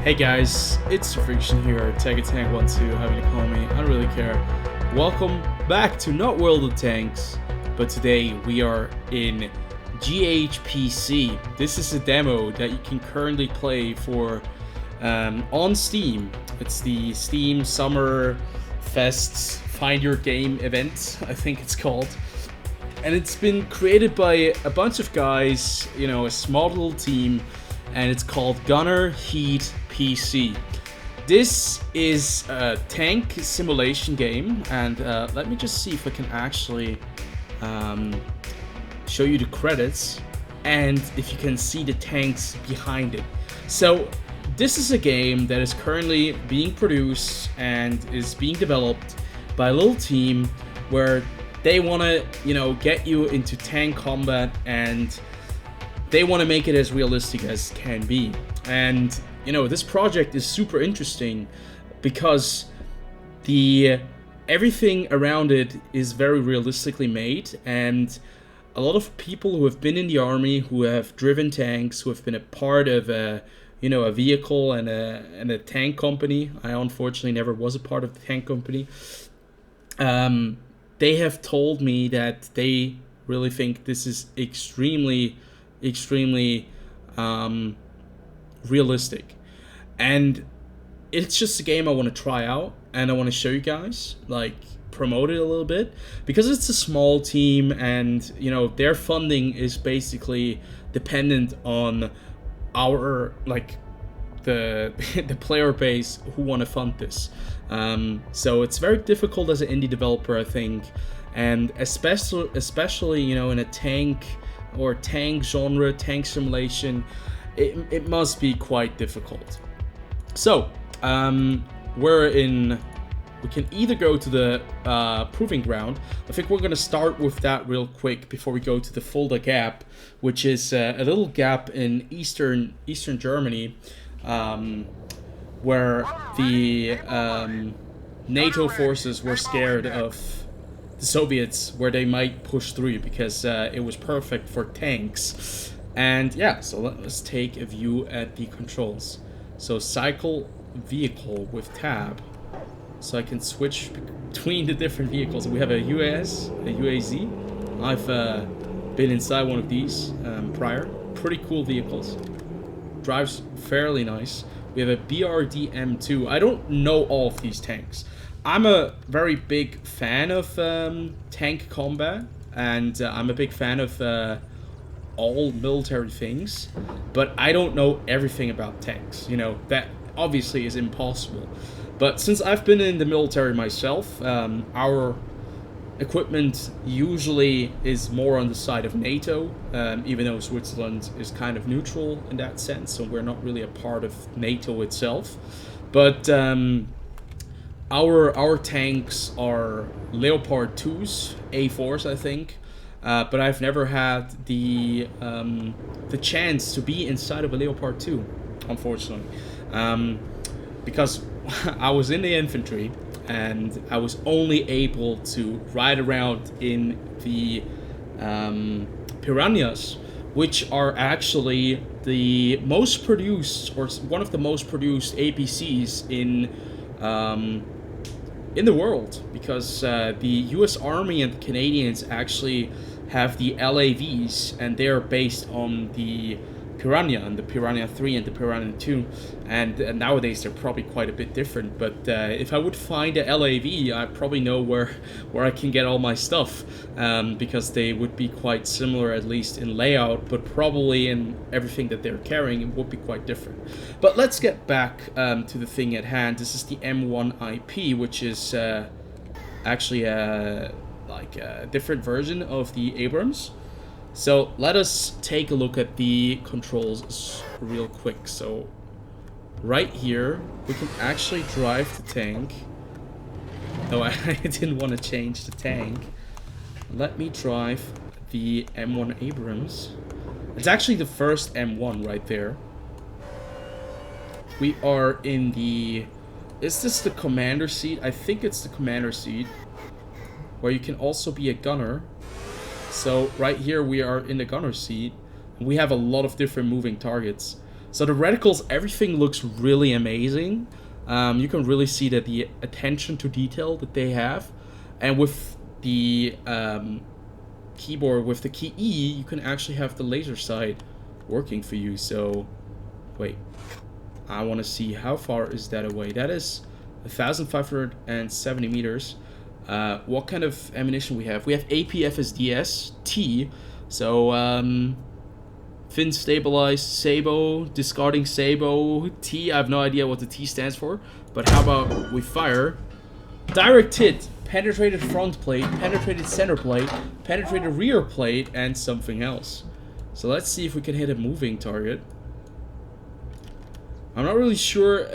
Hey guys, it's TheFrXion here, Tank12, how you call me, I don't really care. Welcome back to not World of Tanks, but today we are in GHPC. This is a demo that you can currently play for on Steam. It's the Steam Summer Fest Find Your Game event, I think it's called. And it's been created by a bunch of guys, you know, a small little team, and it's called Gunner Heat PC. This is a tank simulation game, and let me just see if I can actually show you the credits and if you can see the tanks behind it. So this is a game that is currently being produced and is being developed by a little team where they want to, you know, get you into tank combat, and they want to make it as realistic as can be. And you know, this project is super interesting because everything around it is very realistically made, and a lot of people who have been in the army, who have driven tanks, who have been a part of a vehicle and a tank company. I unfortunately never was a part of the tank company. They have told me that they really think this is extremely realistic, and it's just a game I want to try out, and I want to show you guys, like, promote it a little bit, because it's a small team, and you know, their funding is basically dependent on our, like, the player base who want to fund this. So it's very difficult as an indie developer, I think, and especially you know, in a tank or tank genre, tank simulation, it must be quite difficult. So we can either go to the proving ground. I think we're gonna start with that real quick before we go to the Fulda Gap, which is a little gap in eastern Germany, where the NATO forces were scared of the Soviets, where they might push through, because it was perfect for tanks. And yeah, so let's take a view at the controls. So cycle vehicle with tab, so I can switch between the different vehicles. We have a UAS, a UAZ. I've been inside one of these prior. Pretty cool vehicles. Drives fairly nice. We have a BRD M2. I don't know all of these tanks. I'm a very big fan of tank combat, and I'm a big fan of all military things, but I don't know everything about tanks. You know, that obviously is impossible. But since I've been in the military myself, our equipment usually is more on the side of NATO, even though Switzerland is kind of neutral in that sense, so we're not really a part of NATO itself. But our tanks are Leopard 2s, A4s, I think. But I've never had the chance to be inside of a Leopard 2, unfortunately, because I was in the infantry, and I was only able to ride around in the Piranhas, which are actually the most produced, or one of the most produced APCs in the world, because the US Army and the Canadians actually have the LAVs, and they're based on the Piranha, and the Piranha 3 and the Piranha 2, and nowadays they're probably quite a bit different. But if I would find a LAV, I probably know where I can get all my stuff, because they would be quite similar, at least in layout, but probably in everything that they're carrying, it would be quite different. But let's get back to the thing at hand. This is the M1 IP, which is actually like a different version of the Abrams. So let us take a look at the controls real quick. So right here, we can actually drive the tank. No, I didn't want to change the tank. Let me drive the M1 Abrams. It's actually the first M1 right there. We are in the... Is this the commander seat? I think it's the commander seat, where you can also be a gunner. So right here we are in the gunner seat. We have a lot of different moving targets. So the reticles, everything looks really amazing. You can really see that the attention to detail that they have, and with the keyboard with the key E, you can actually have the laser sight working for you. So, wait, I want to see how far is that away. That is 1,570 meters. What kind of ammunition we have? We have APFSDS T. So fin stabilized Sabo, discarding Sabo T. I have no idea what the T stands for, but how about we fire direct hit, penetrated front plate, penetrated center plate, penetrated rear plate, and something else. So let's see if we can hit a moving target. I'm not really sure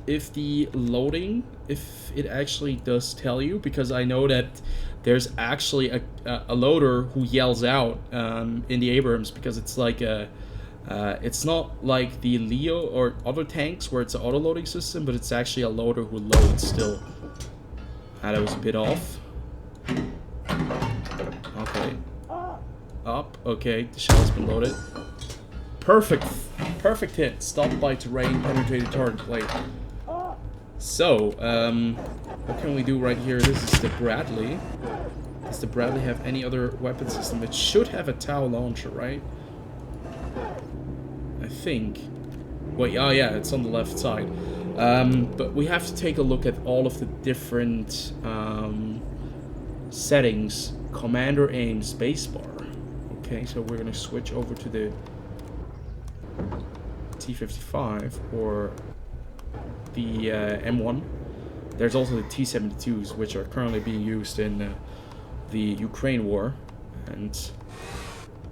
if the loading, if it actually does tell you, because I know that there's actually a loader who yells out in the Abrams, because it's like it's not like the Leo or other tanks where it's an auto loading system, but it's actually a loader who loads still. That was a bit off. Okay. Up. Okay, the shell has been loaded. Perfect. Perfect hit. Stopped by terrain, penetrated target plate. So, what can we do right here? This is the Bradley. Does the Bradley have any other weapon system? It should have a Tau launcher, right? I think. Wait, oh yeah, it's on the left side. But we have to take a look at all of the different settings. Commander aim spacebar. Okay, so we're gonna switch over to the T-55 or the M1. There's also the T-72s, which are currently being used in the Ukraine war, and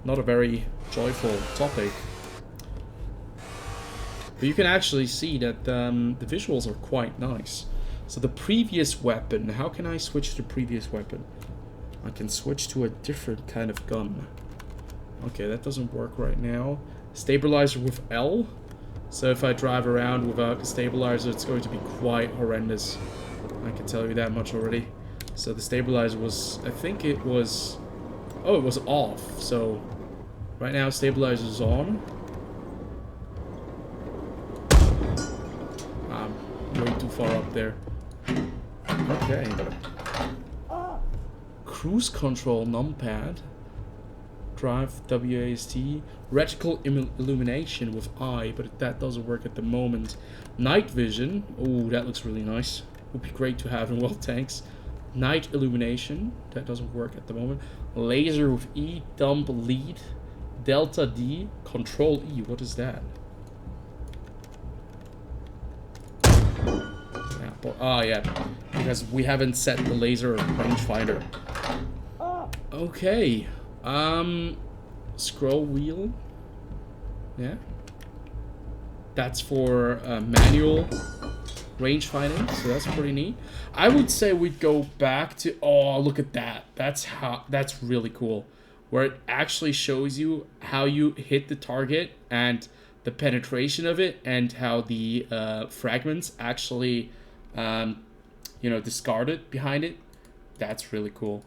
not a very joyful topic. But you can actually see that the visuals are quite nice. So the previous weapon, how can I switch to the previous weapon? I can switch to a different kind of gun. Okay, that doesn't work right now. Stabilizer with L. So if I drive around without the stabilizer, it's going to be quite horrendous. I can tell you that much already. So the stabilizer was, I think it was, oh, it was off. So right now stabilizer is on. I'm way too far up there. Okay. Cruise control numpad. Drive WASD. Reticle illumination with I, but that doesn't work at the moment. Night vision. Oh, that looks really nice. Would be great to have in world tanks. Night illumination. That doesn't work at the moment. Laser with E. Dump lead. Delta D. Control E. What is that? Yeah, but, oh yeah, because we haven't set the laser rangefinder. Okay. Scroll wheel. Yeah. That's for manual range finding, so that's pretty neat. I would say we'd go back to, oh, look at that. That's really cool. Where it actually shows you how you hit the target and the penetration of it, and how the fragments actually, discarded behind it. That's really cool.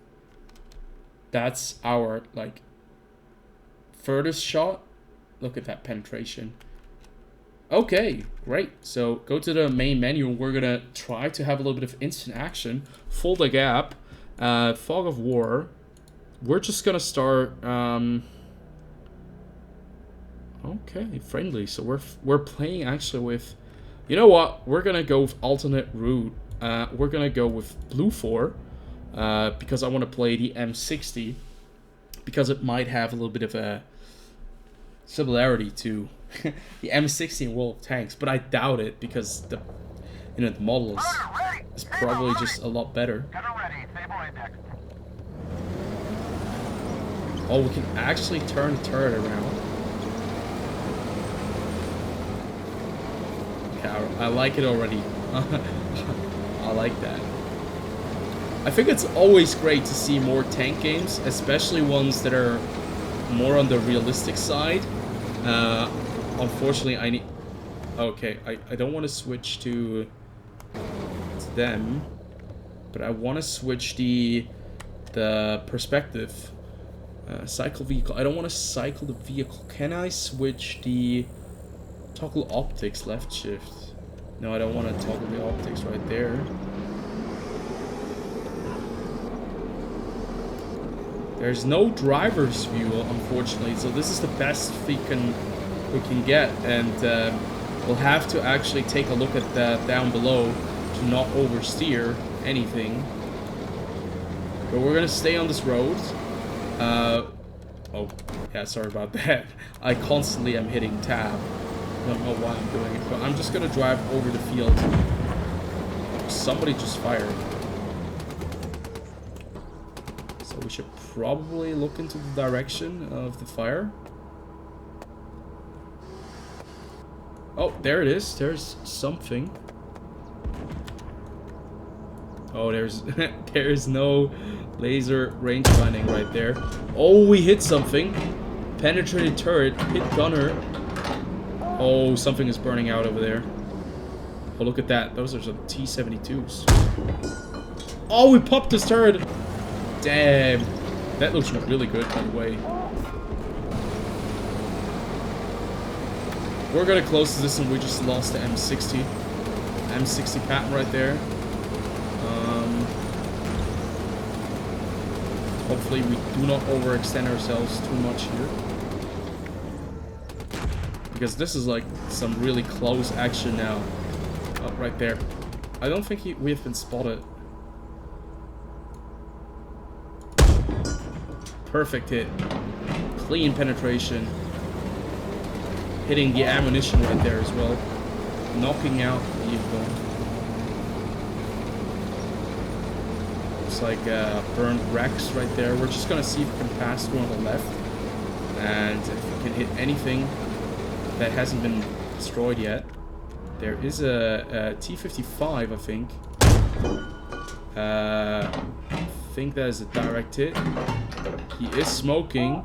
That's our, like, furthest shot. Look at that penetration. Okay, great. So go to the main menu, and we're gonna try to have a little bit of instant action. Full the gap. Fog of War. We're just gonna start. Okay, friendly. So we're playing actually with. You know what? We're gonna go with alternate route. We're gonna go with Blue 4. Because I want to play the M60, because it might have a little bit of a similarity to the M60 in World of Tanks, but I doubt it, because the model is probably just a lot better. Oh, we can actually turn the turret around. Okay, I like it already. I like that. I think it's always great to see more tank games, especially ones that are more on the realistic side. Unfortunately, I need... Okay, I don't want to switch to them, but I want to switch the perspective. Cycle vehicle. I don't want to cycle the vehicle. Can I switch the Toggle optics, left shift. No, I don't want to toggle the optics right there. There's no driver's view, unfortunately, so this is the best we can get, and we'll have to actually take a look at that down below to not oversteer anything. But we're gonna stay on this road. Oh, yeah, sorry about that. I constantly am hitting tab. I don't know why I'm doing it, but I'm just gonna drive over the field. Somebody just fired. So we should probably look into the direction of the fire. Oh, there it is. There's something. Oh, there's there's no laser range finding right there. Oh, we hit something. Penetrated turret, hit gunner. Oh, something is burning out over there. Oh, look at that. Those are some T-72s. Oh, we popped this turret. Damn. That looks really good, by the way. We're gonna close this, and we just lost the M60. M60 pattern right there. Hopefully we do not overextend ourselves too much here. Because this is like some really close action now. Oh, right there. I don't think we have been spotted. Perfect hit. Clean penetration. Hitting the ammunition right there as well. Knocking out the vehicle. Looks like burned wrecks right there. We're just gonna see if we can pass through on the left. And if we can hit anything that hasn't been destroyed yet. There is a T-55, I think. I think that is a direct hit. He is smoking.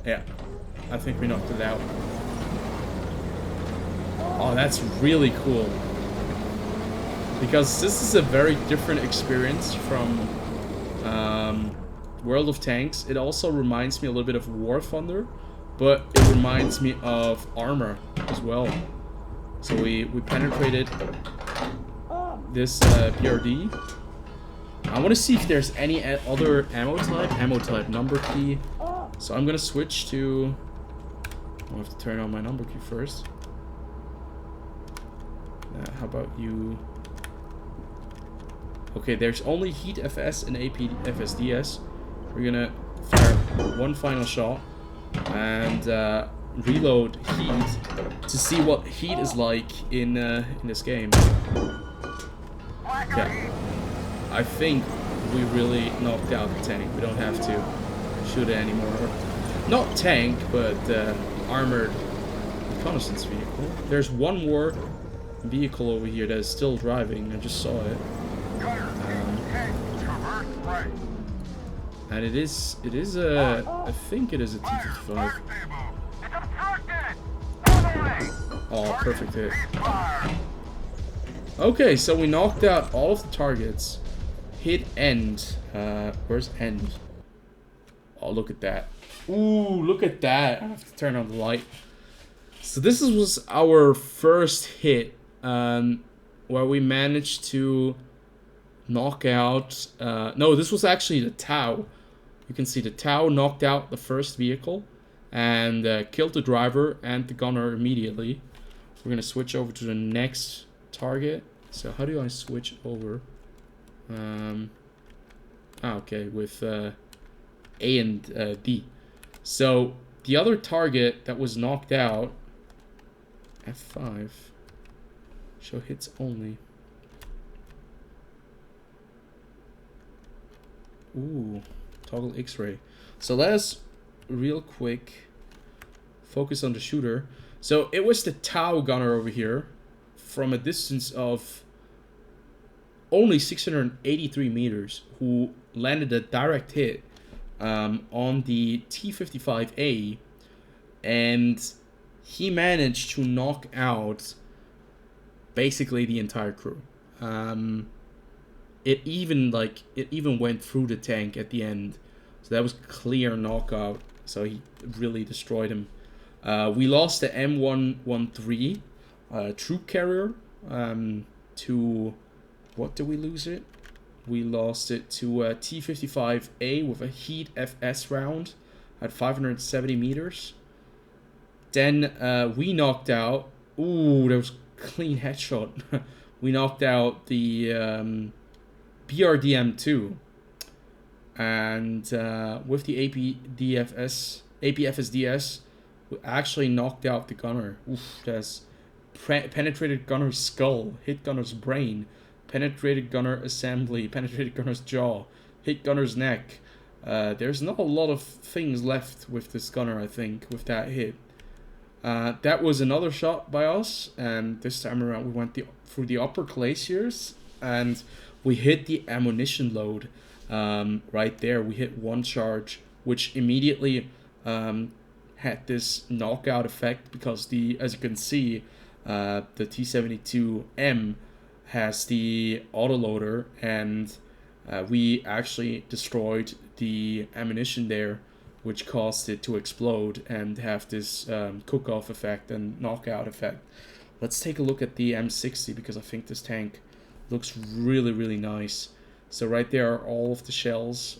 Yeah, I think we knocked it out. Oh, that's really cool. Because this is a very different experience from World of Tanks. It also reminds me a little bit of War Thunder, but it reminds me of Armor as well. So we penetrated this BRD. I want to see if there's any other ammo type, number key. So I'm gonna switch to. I'll have to turn on my number key first. How about you? Okay, there's only Heat FS and AP FSDS. We're gonna fire one final shot and reload Heat to see what Heat is like in this game. Yeah, I think we really knocked out the tank. We don't have to shoot it anymore. Not tank, but armored reconnaissance vehicle. There's one more vehicle over here that is still driving. I just saw it. And it is I think it is a T-55. Oh, perfect hit. Okay, so we knocked out all of the targets. Hit end. Where's end? Oh, look at that. Ooh, look at that. I have to turn on the light. So this was our first hit, where we managed to knock out... no, this was actually the Tau. You can see the Tau knocked out the first vehicle and killed the driver and the gunner immediately. We're going to switch over to the next target. So how do I switch over? Okay, with A and D. So the other target that was knocked out, F5, show hits only. Ooh, toggle X-ray. So let us real quick focus on the shooter. So it was the Tau gunner over here from a distance of only 683 meters who landed a direct hit on the T-55A, and he managed to knock out basically the entire crew. It even went through the tank at the end, so that was clear knockout. So he really destroyed him. We lost the M113 troop carrier to, what did we lose it? We lost it to T-55A with a Heat FS round at 570 meters. Then we knocked out, ooh, that was a clean headshot. We knocked out the BRDM2. And with the APFSDS, we actually knocked out the gunner. Oof, that's penetrated gunner's skull, hit gunner's brain, penetrated gunner assembly, penetrated gunner's jaw, hit gunner's neck. There's not a lot of things left with this gunner, I think, with that hit. That was another shot by us, and this time around we went through the upper glaciers, and we hit the ammunition load right there. We hit one charge, which immediately had this knockout effect, because as you can see, the T-72M has the autoloader, and we actually destroyed the ammunition there, which caused it to explode and have this cook-off effect and knockout effect. Let's take a look at the M60, because I think this tank looks really, really nice. So right there are all of the shells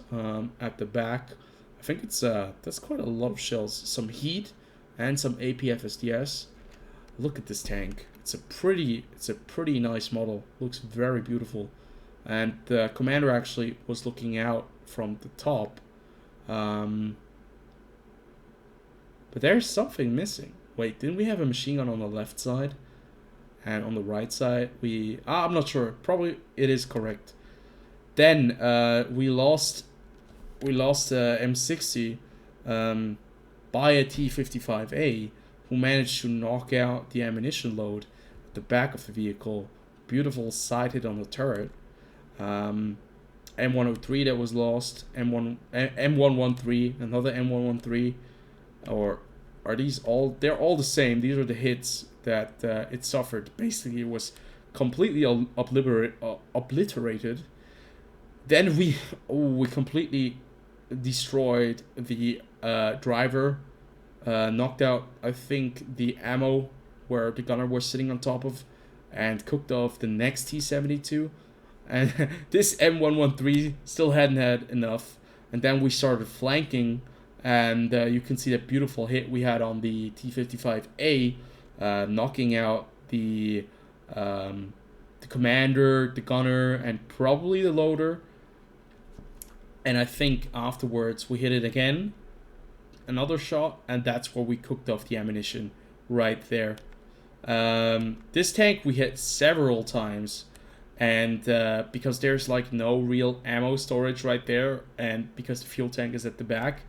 at the back. I think it's that's quite a lot of shells. Some heat and some APFSDS. Look at this tank. It's a pretty nice model. Looks very beautiful. And the commander actually was looking out from the top. But there's something missing. Wait, didn't we have a machine gun on the left side? And on the right side, I'm not sure. Probably it is correct. Then we lost M60 by a T-55A, who managed to knock out the ammunition load at the back of the vehicle. Beautiful side hit on the turret. M103 that was lost. M113, another M113. Or are these all? They're all the same. These are the hits that it suffered. Basically, it was completely obliterated. Then we completely destroyed the driver, knocked out, I think, the ammo where the gunner was sitting on top of, and cooked off the next T-72. And this M113 still hadn't had enough. And then we started flanking, and you can see that beautiful hit we had on the T-55A, knocking out the commander, the gunner, and probably the loader. And I think afterwards we hit it again, another shot, and that's where we cooked off the ammunition right there. This tank we hit several times, and because there's like no real ammo storage right there, and because the fuel tank is at the back,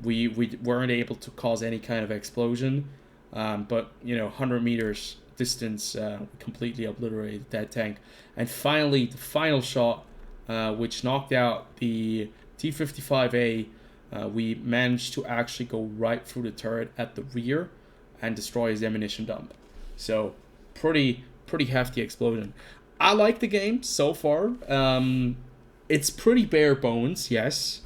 we weren't able to cause any kind of explosion. But 100 meters distance, we completely obliterated that tank. And finally, the final shot, which knocked out the T-55A, we managed to actually go right through the turret at the rear and destroy his ammunition dump. So pretty hefty explosion. I like the game so far. It's pretty bare bones, yes,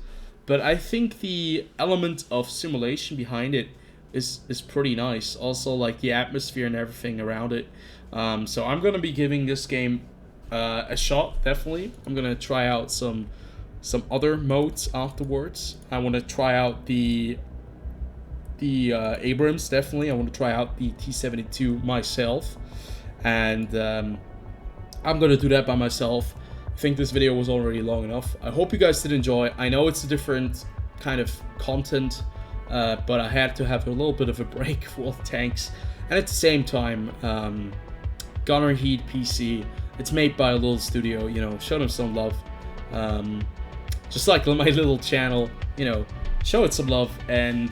but I think the element of simulation behind it is pretty nice. Also, like the atmosphere and everything around it. So I'm gonna be giving this game a shot, definitely. I'm gonna try out some other modes afterwards. I want to try out the Abrams, definitely. I want to try out the T-72 myself, and I'm gonna do that by myself. I think this video was already long enough. I hope you guys did enjoy. I know it's a different kind of content, but I had to have a little bit of a break for all the tanks, and at the same time, Gunner Heat PC. It's made by a little studio, show them some love. Just like my little channel, show it some love, and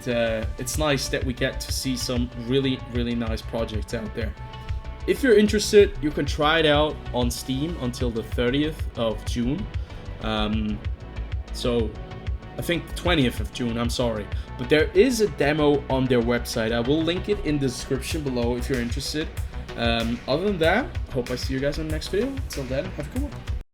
it's nice that we get to see some really, really nice projects out there. If you're interested, you can try it out on Steam until the 30th of June. So I think the 20th of June, I'm sorry. But there is a demo on their website. I will link it in the description below if you're interested. Other than that, I hope I see you guys in the next video. Until then, have a good one.